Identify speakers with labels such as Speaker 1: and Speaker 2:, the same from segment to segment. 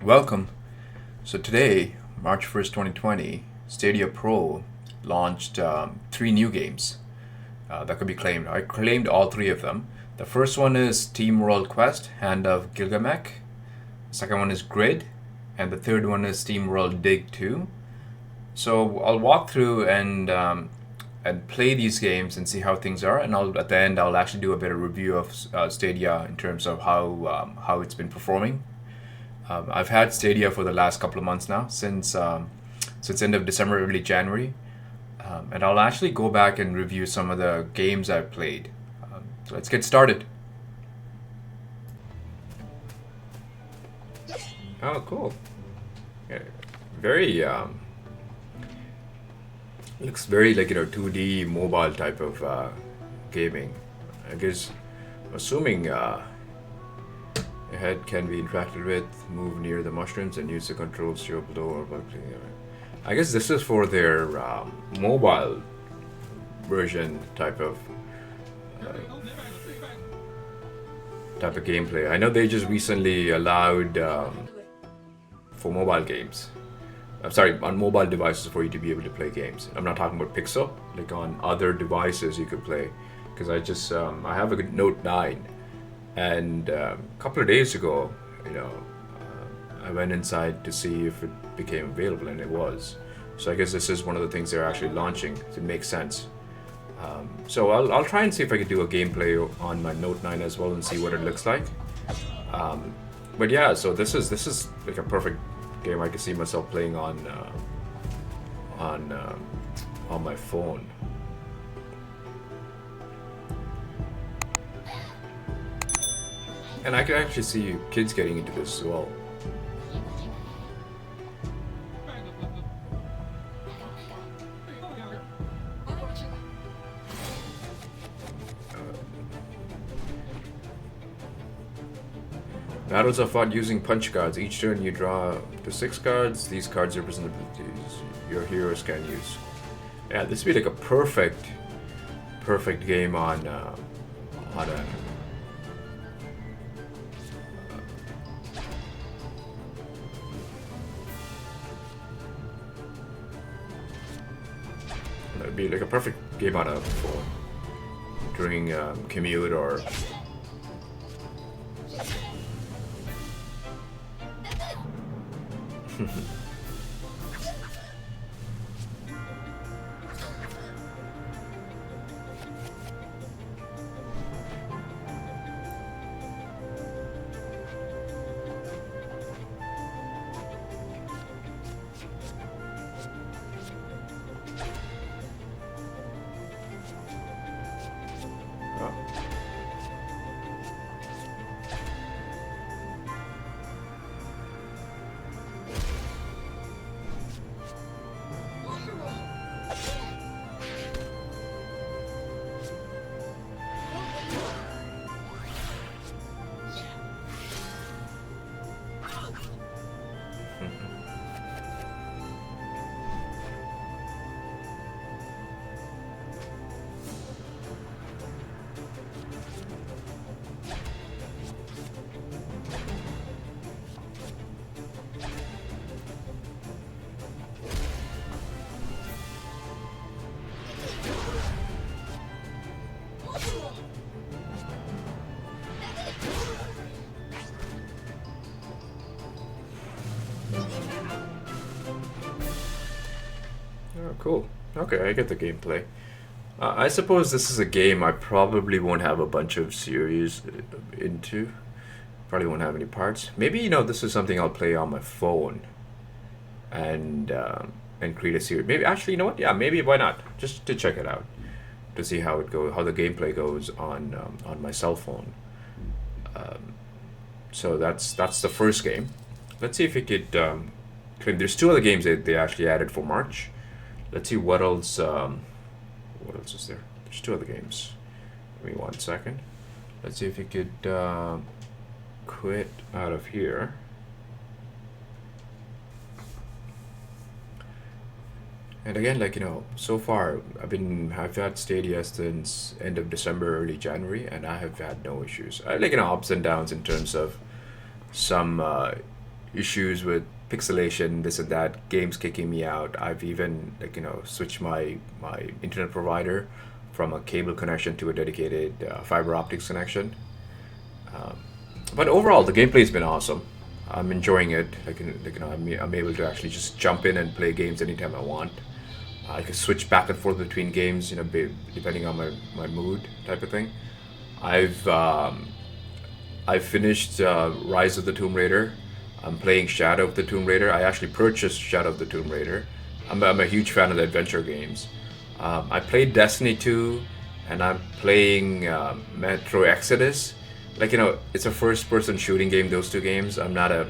Speaker 1: Welcome. So today, March 1st, 2020, Stadia Pro launched three new games that could be claimed. I claimed all three of them. The first one is Team World Quest, Hand of Gilgamesh. The second one is Grid, and the third one is Team World Dig 2. So I'll walk through and play these games and see how things are, and at the end I'll actually do a bit of review of Stadia in terms of how it's been performing. I've had Stadia for the last couple of months now, since end of December, early January, and I'll actually go back and review some of the games I've played. So let's get started. Oh, cool! Yeah, very looks very like 2D mobile type of gaming. I guess, assuming your head can be interacted with, move near the mushrooms, and use the controls to below or by clicking it. I guess this is for their mobile version type of gameplay. I know they just recently allowed for mobile games. I'm sorry, on mobile devices for you to be able to play games. I'm not talking about Pixel, like on other devices you could play. Because I have a Note 9, and a couple of days ago, I went inside to see if it became available, and it was. So I guess this is one of the things they're actually launching. So it makes sense. So I'll try and see if I could do a gameplay on my Note 9 as well and see what it looks like. But yeah, so this is like a perfect game I can see myself playing on my phone. And I can actually see kids getting into this as well. Battles are fought using punch cards. Each turn you draw to 6 cards. These cards represent abilities your heroes can use. Yeah, this would be like a perfect game on a it'd be like a perfect game on a phone during commute or. Oh, cool. Okay, I get the gameplay. I suppose this is a game I probably won't have a bunch of series into. Probably won't have any parts. Maybe this is something I'll play on my phone, and create a series. Maybe actually, you know what? Yeah, maybe why not? Just to check it out, to see how it goes, how the gameplay goes on my cell phone. So that's the first game. Let's see if we could claim. There's two other games that they actually added for March. Let's see what else. What else is there? There's two other games. Give me 1 second. Let's see if we could quit out of here. And again, so far I've had Stadia since end of December, early January, and I have had no issues. Ups and downs in terms of some issues with pixelation, this and that, games kicking me out. I've even switched my internet provider from a cable connection to a dedicated fiber optics connection. Um, but overall, the gameplay's been awesome. I'm enjoying it. I'm able to actually just jump in and play games anytime I want. I can switch back and forth between games, depending on my mood, type of thing. I've um, I've finished Rise of the Tomb Raider. I'm playing Shadow of the Tomb Raider. I actually purchased Shadow of the Tomb Raider. I'm a huge fan of the adventure games. I played Destiny 2, and I'm playing Metro Exodus. It's a first-person shooting game. Those two games, I'm not a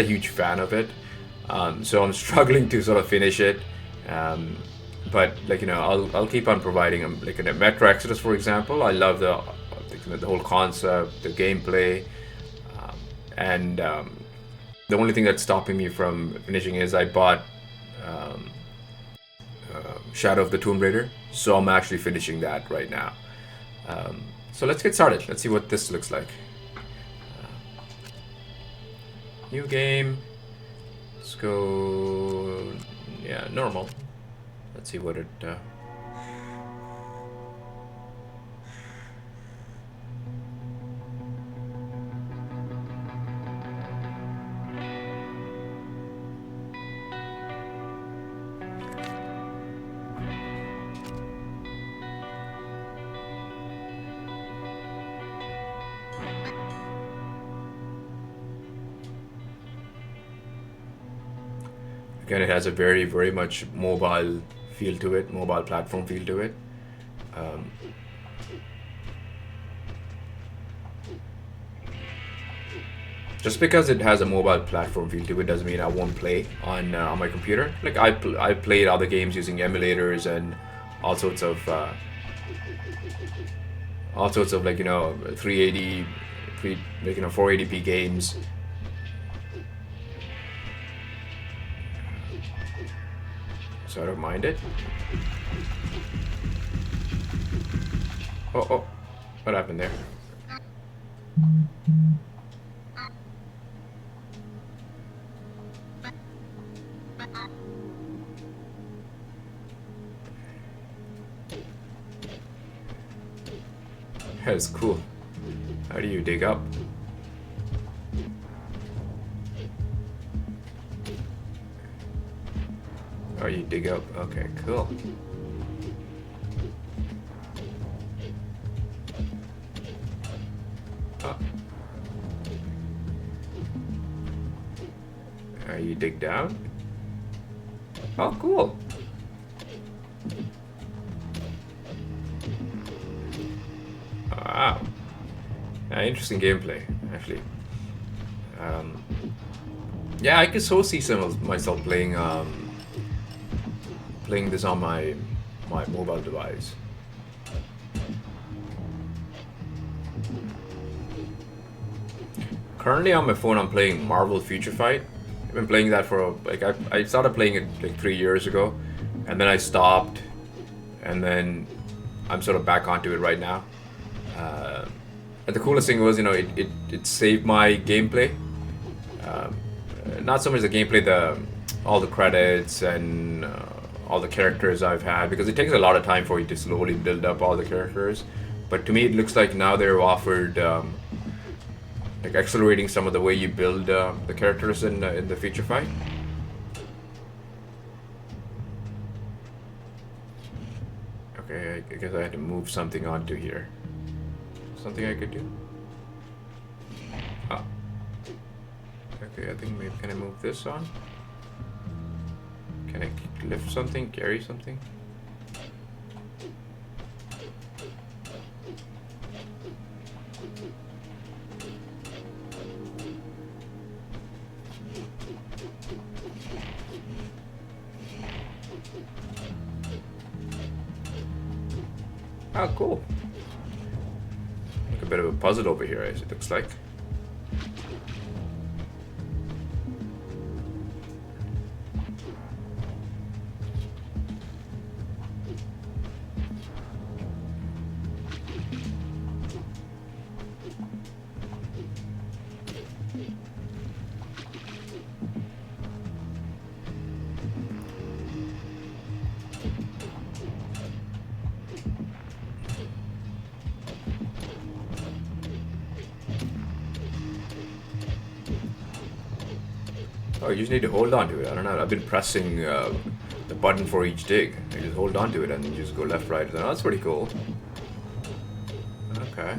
Speaker 1: huge fan of it. So I'm struggling to sort of finish it. Um, but I'll keep on providing them. Like in a Metro Exodus, for example, I love the whole concept, the gameplay, um, and the only thing that's stopping me from finishing is I bought um, Shadow of the Tomb Raider, so I'm actually finishing that right now. So let's get started. Let's see what this looks like. New game. Let's go. Yeah, normal. Let's see what it. Again, it has a very, very much mobile feel to it, mobile platform feel to it. Um, just because it has a mobile platform feel to it doesn't mean I won't play on my computer. I played other games using emulators and all sorts of all sorts of 380, 480p games. So I don't mind it. Oh, what happened there? That's cool. How do you dig up? Oh, you dig up. Okay, cool. Oh. You dig down? Oh, cool. Wow. Interesting gameplay, actually. Yeah, I could so see some of myself playing this on my mobile device. Currently on my phone, I'm playing Marvel Future Fight. I've been playing that for I started playing it like 3 years ago, and then I stopped, and then I'm sort of back onto it right now. And the coolest thing was, it saved my gameplay. Um, Not so much the gameplay, all the credits and all the characters I've had, because it takes a lot of time for you to slowly build up all the characters. But to me, it looks like now they're offered accelerating some of the way you build the characters in the Future Fight. Okay, I guess I had to move something onto here. Something I could do. Ah. Okay, I think maybe can I move this on? Can I lift something, carry something? Oh, cool. Like a bit of a puzzle over here, as it looks like. Oh, you just need to hold on to it. I don't know. I've been pressing the button for each dig. You just hold on to it and you just go left, right. Oh, that's pretty cool. Okay.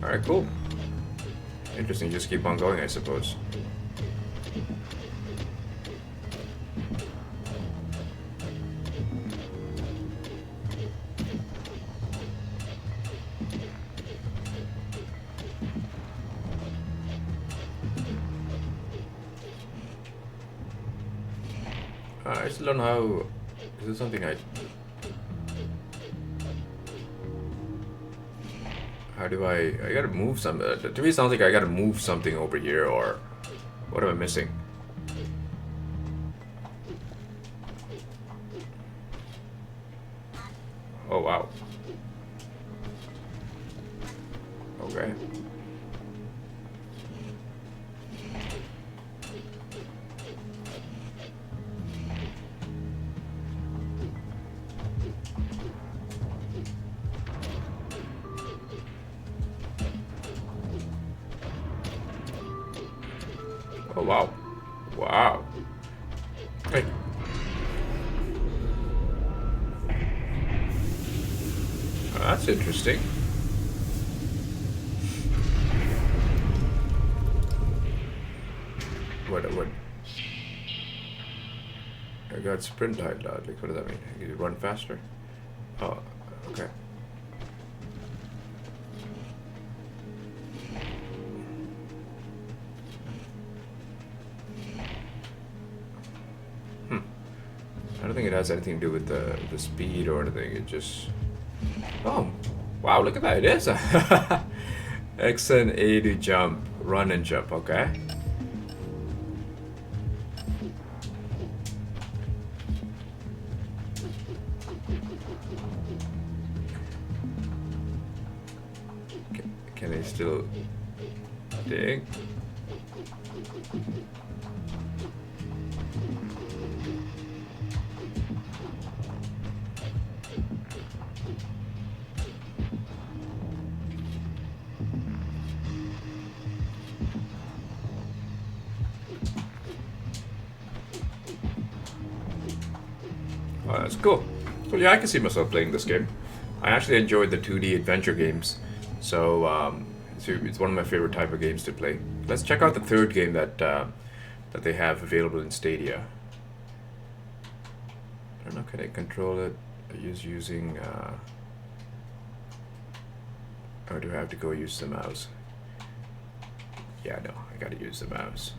Speaker 1: Alright, cool. Interesting, just keep on going, I suppose. I still don't know how... Is this something I... How do I gotta move some... to me it sounds like I gotta move something over here, or... What am I missing? Oh, wow. Okay. Oh, wow. Wow. Hey. Oh, that's interesting. What? I got sprint height. Like, what does that mean? You run faster? Oh, okay. I don't think it has anything to do with the speed or anything. It just... Oh, wow, look at that. It is. X and A to jump. Run and jump, okay. Can I still dig? Oh, that's cool. So yeah, I can see myself playing this game. I actually enjoyed the 2D adventure games, so it's one of my favorite type of games to play. Let's check out the third game that that they have available in Stadia. I don't know, can I control it using or do I have to go use the mouse? Yeah, no, I gotta use the mouse.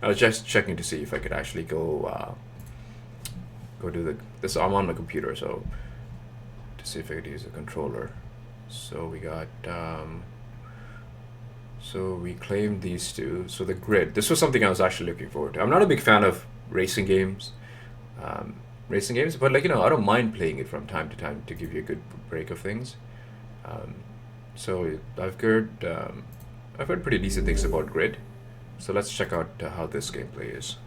Speaker 1: I was just checking to see if I could actually go do this. I'm on my computer, so to see if I could use a controller. So we got so we claimed these two. So the grid, this was something I was actually looking forward to. I'm not a big fan of racing games, but like, you know, I don't mind playing it from time to time to give you a good break of things. So I've heard pretty decent things about Grid. So let's check out how this gameplay is.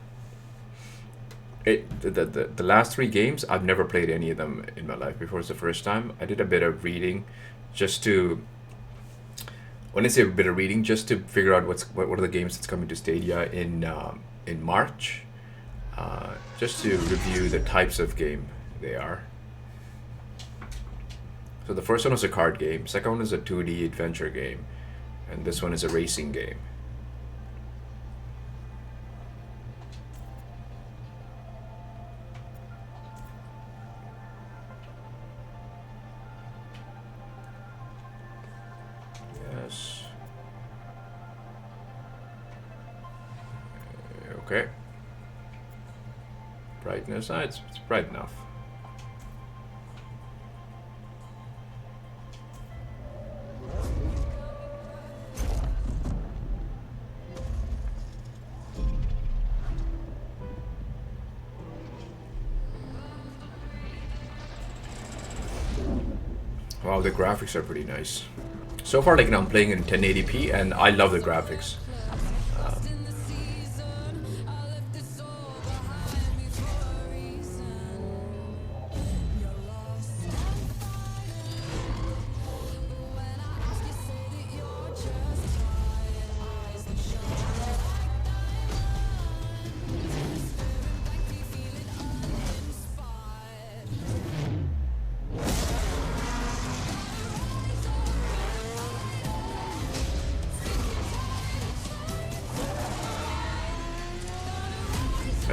Speaker 1: The last three games, I've never played any of them in my life before. It's the first time. I did a bit of reading just to, when I say a bit of reading, just to figure out what are the games that's coming to Stadia in March, just to review the types of game they are. So the first one was a card game, second one is a 2D adventure game, and this one is a racing game. Yes. Okay. Brightness, it's bright enough. Wow, the graphics are pretty nice. So far, like, I'm playing in 1080p, and I love the graphics.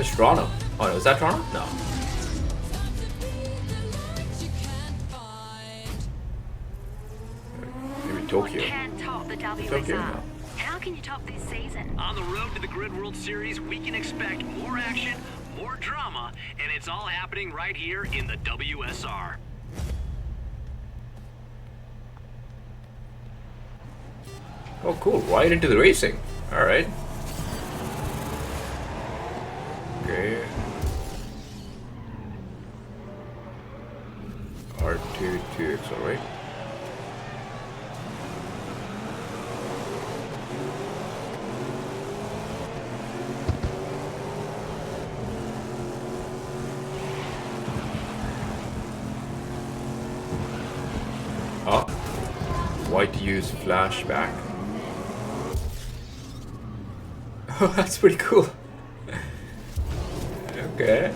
Speaker 1: Where's Toronto? Oh, no, is that Toronto? No. Maybe Tokyo.
Speaker 2: Can't top the
Speaker 1: Tokyo?
Speaker 2: WSR.
Speaker 1: No.
Speaker 2: How can you top this season?
Speaker 3: On the road to the Grid World Series, we can expect more action, more drama, and it's all happening right here in the WSR.
Speaker 1: Oh, cool. Right into the racing. Alright. Okay. R2 to accelerate. Oh. Why to use flashback? Oh, that's pretty cool. Okay.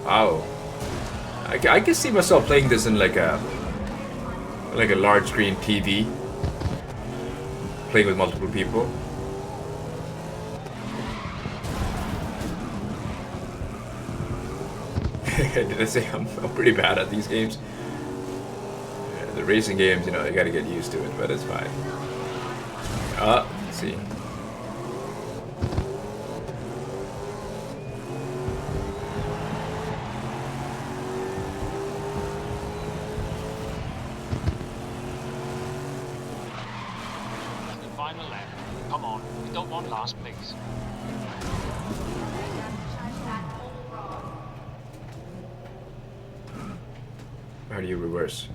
Speaker 1: Wow. I can see myself playing this in like a large screen TV. Playing with multiple people. Did I say I'm pretty bad at these games? Yeah, the racing games, you know, you gotta get used to it, but it's fine. Let's see.
Speaker 4: Final lap. Come on, we don't want last place.
Speaker 1: How do you reverse?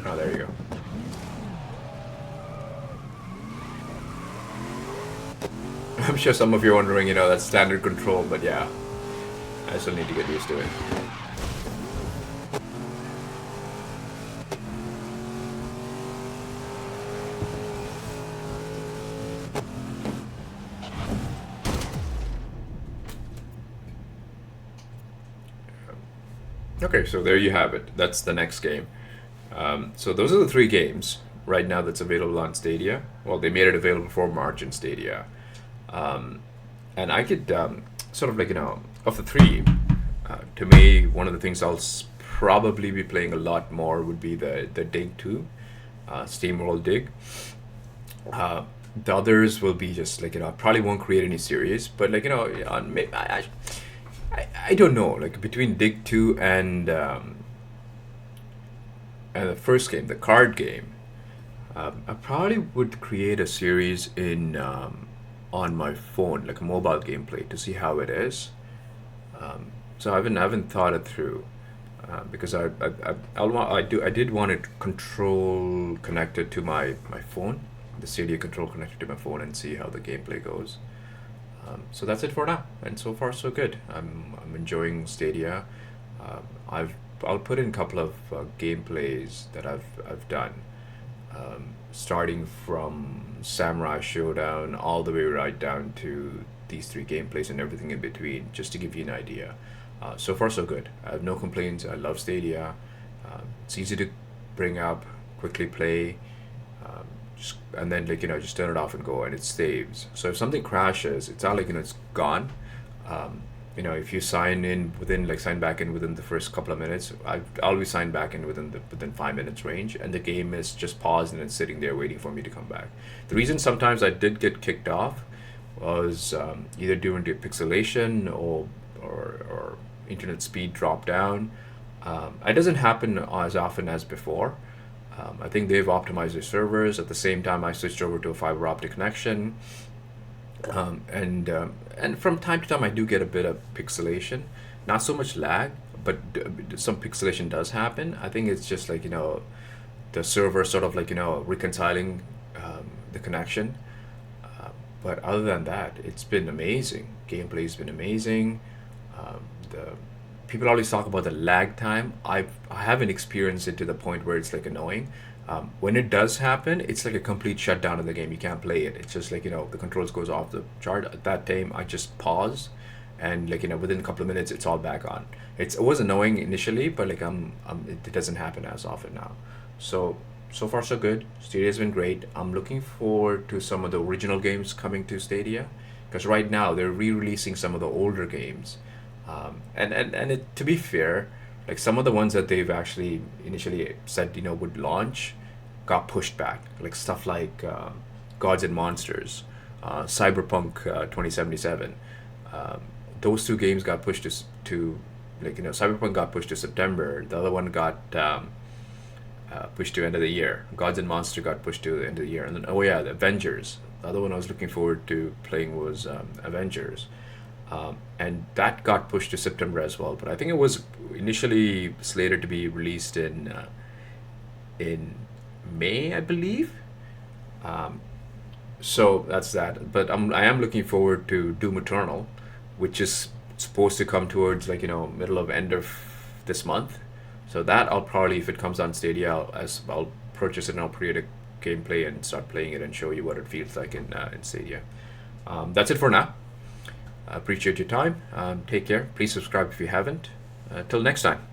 Speaker 1: Oh, there you go. I'm sure some of you are wondering, you know, that's standard control, but yeah, I still need to get used to it. Okay, so there you have it. That's the next game. So those are the three games right now that's available on Stadia. Well, they made it available for March in Stadia. And I could sort of like, you know, of the three, to me, one of the things probably be playing a lot more would be the Dig 2, Steamroll Dig. The others will be just like, you know, I probably won't create any series, but like, you know, I don't know, like between Dig 2 and the first game, the card game, I probably would create a series in on my phone, like a mobile gameplay, to see how it is. So I haven't thought it through because I did want it control connected to my phone, the Stadia control connected to my phone, and see how the gameplay goes. So that's it for now, and so far so good. I'm enjoying Stadia. I'll put in a couple of gameplays that I've done, starting from Samurai Showdown all the way right down to these three gameplays and everything in between, just to give you an idea. So far so good. I have no complaints. I love Stadia. It's easy to bring up, quickly play. And then like, you know, just turn it off and go, and it saves. So if something crashes, it's not like, you know, it's gone. You know, if you sign back in within the first couple of minutes, I've always signed back in within 5 minutes range, and the game is just paused and it's sitting there waiting for me to come back. The reason sometimes I did get kicked off was either due to pixelation or internet speed drop down. It doesn't happen as often as before. I think they've optimized their servers. At the same time, I switched over to a fiber optic connection, and from time to time, I do get a bit of pixelation. Not so much lag, but some pixelation does happen. I think it's just like, you know, the server sort of like, you know, reconciling the connection. But other than that, it's been amazing. Gameplay's been amazing. The people always talk about the lag time. I haven't experienced it to the point where it's like annoying. When it does happen, it's like a complete shutdown of the game. You can't play it. It's just like, the controls goes off the chart. At that time, I just pause, and like, within a couple of minutes, it's all back on. It was annoying initially, but like it doesn't happen as often now. So far so good. Stadia's been great. I'm looking forward to some of the original games coming to Stadia, because right now they're re-releasing some of the older games, to be fair, like some of the ones that they've actually initially said would launch got pushed back, like stuff like Gods and Monsters, Cyberpunk 2077. Those two games got pushed to like Cyberpunk got pushed to September. The other one got pushed to end of the year. Gods and Monster got pushed to the end of the year, and then the Avengers. The other one I was looking forward to playing was Avengers, and that got pushed to September as well. But I think it was initially slated to be released in May, I believe. So that's that. But I am looking forward to Doom Eternal, which is supposed to come towards like middle of end of this month. So that I'll probably, if it comes on Stadia, I'll purchase it and I'll create a gameplay and start playing it and show you what it feels like in Stadia. That's it for now. I appreciate your time. Take care. Please subscribe if you haven't. Till next time.